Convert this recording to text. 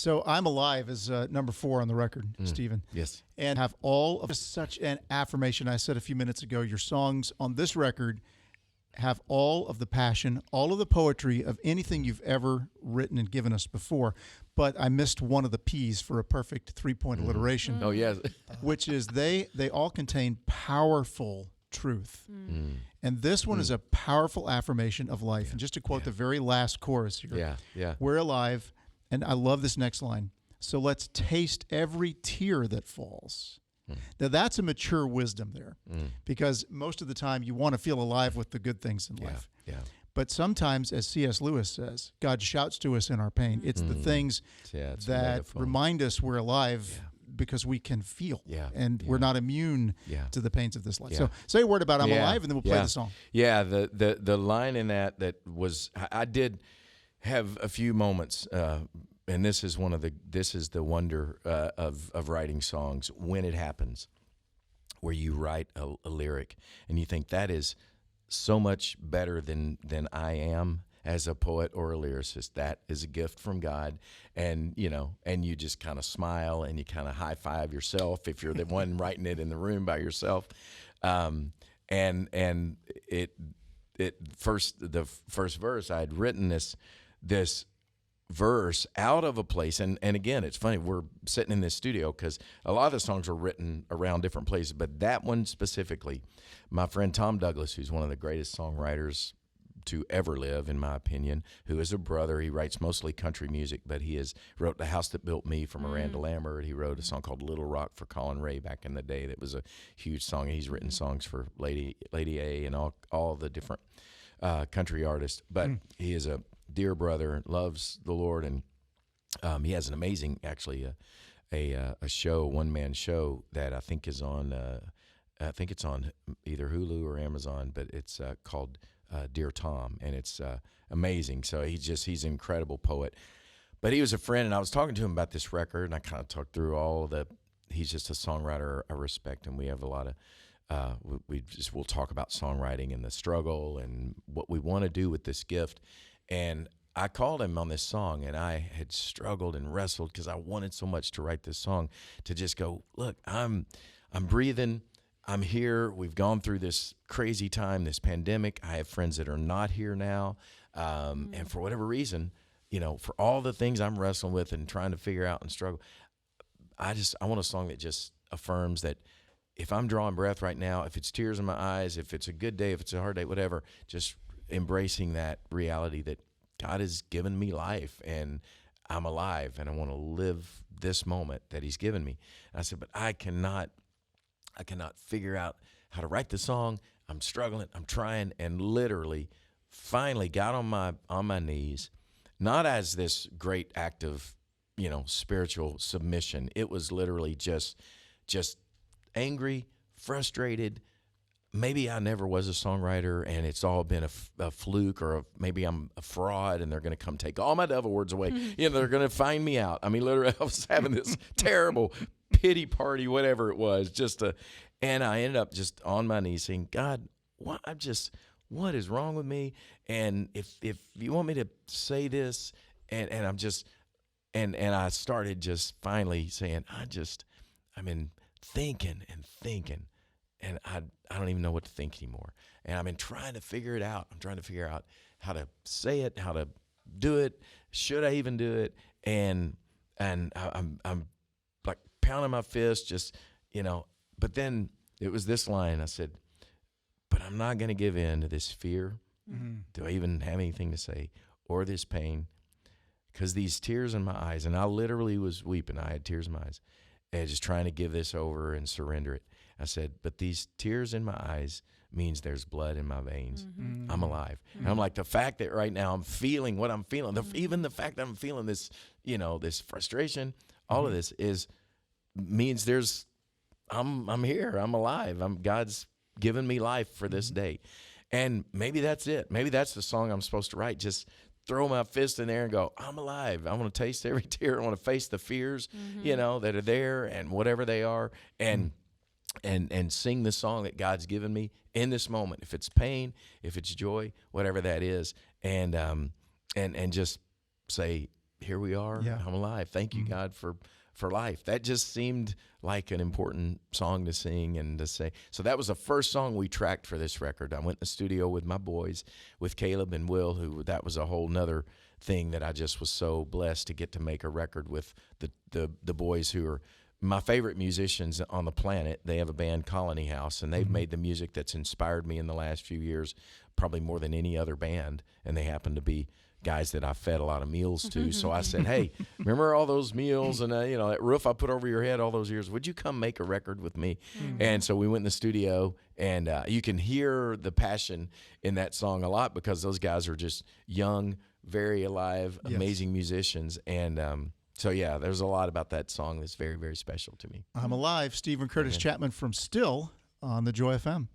So I'm Alive is number 4 on the record, Steven. Yes. And have all of such an affirmation. I said a few minutes ago, your songs on this record have all of the passion, all of the poetry of anything you've ever written and given us before. But I missed one of the P's for a perfect 3-point alliteration. Oh, yes. Which is they all contain powerful truth. And this one is a powerful affirmation of life. And just to quote the very last chorus here, we're alive, and I love this next line. So let's taste every tear that falls. Now, that's a mature wisdom there, because most of the time you want to feel alive with the good things in life. But sometimes, as C.S. Lewis says, God shouts to us in our pain. It's the things that remind us we're alive because we can feel, and we're not immune to the pains of this life. So say a word about I'm alive, and then we'll play the song. Yeah, the line in that was, I did have a few moments, and this is the wonder of writing songs when it happens, where you write a lyric and you think that is so much better than I am as a poet or a lyricist. That is a gift from God, and you just kind of smile and you kind of high five yourself if you're the one writing it in the room by yourself. And the first verse, I had written this verse out of a place, and again, it's funny, we're sitting in this studio because a lot of the songs are written around different places, but that one specifically, my friend Tom Douglas, who's one of the greatest songwriters to ever live, in my opinion, who is a brother. He writes mostly country music, but he wrote The House That Built Me for Miranda Lambert. He wrote a song called Little Rock for Colin Ray back in the day. That was a huge song. He's written songs for Lady A and all the different country artists, but he is a dear brother, loves the Lord, and he has an amazing, actually, a show, one-man show that I think is on, I think it's on either Hulu or Amazon, but it's called Dear Tom, and it's amazing. So he's an incredible poet. But he was a friend, and I was talking to him about this record, and I kind of talked through he's just a songwriter I respect, and we have a lot of, we'll talk about songwriting and the struggle and what we want to do with this gift. And I called him on this song, and I had struggled and wrestled because I wanted so much to write this song, to just go, look, I'm breathing, I'm here. We've gone through this crazy time, this pandemic. I have friends that are not here now, and for whatever reason, for all the things I'm wrestling with and trying to figure out and struggle, I want a song that just affirms that if I'm drawing breath right now, if it's tears in my eyes, if it's a good day, if it's a hard day, whatever, just embracing that reality that God has given me life and I'm alive and I want to live this moment that he's given me. And I said, but I cannot figure out how to write the song. I'm struggling, I'm trying, and literally finally got on my knees, not as this great act of, spiritual submission. It was literally just angry, frustrated. Maybe I never was a songwriter, and it's all been a fluke, or maybe I'm a fraud, and they're going to come take all my devil words away. They're going to find me out. I mean, literally, I was having this terrible pity party, whatever it was, and I ended up just on my knees saying, God, what is wrong with me? And if you want me to say this, and I'm just, and I started just finally saying, I've been thinking and thinking, and I don't even know what to think anymore. And I've been trying to figure it out. I'm trying to figure out how to say it, how to do it. Should I even do it? And I'm like pounding my fist, just, But then it was this line. I said, but I'm not going to give in to this fear. Do I even have anything to say? Or this pain? Because these tears in my eyes, and I literally was weeping. I had tears in my eyes. And just trying to give this over and surrender it. I said, but these tears in my eyes means there's blood in my veins. I'm alive. And I'm like, the fact that right now I'm feeling what I'm feeling, even the fact that I'm feeling this, this frustration, all of this means I'm here, I'm alive. God's given me life for this day. And maybe that's it. Maybe that's the song I'm supposed to write. Just throw my fist in there and go, I'm alive. I want to taste every tear. I want to face the fears, that are there and whatever they are. And sing the song that God's given me in this moment. If it's pain, if it's joy, whatever that is, and just say, here we are. Yeah. I'm alive. Thank you, God, for life. That just seemed like an important song to sing and to say. So that was the first song we tracked for this record. I went in the studio with my boys, with Caleb and Will, who that was a whole nother thing that I just was so blessed to get to make a record with the boys who are my favorite musicians on the planet. They have a band, Colony House, and they've made the music that's inspired me in the last few years, probably more than any other band, and they happen to be guys that I fed a lot of meals to. So I said, hey, remember all those meals and that roof I put over your head all those years? Would you come make a record with me? And so we went in the studio, and you can hear the passion in that song a lot because those guys are just young, very alive, amazing musicians. And so, yeah, there's a lot about that song that's very, very special to me. I'm Alive, Steven Curtis Chapman from Still on the Joy FM.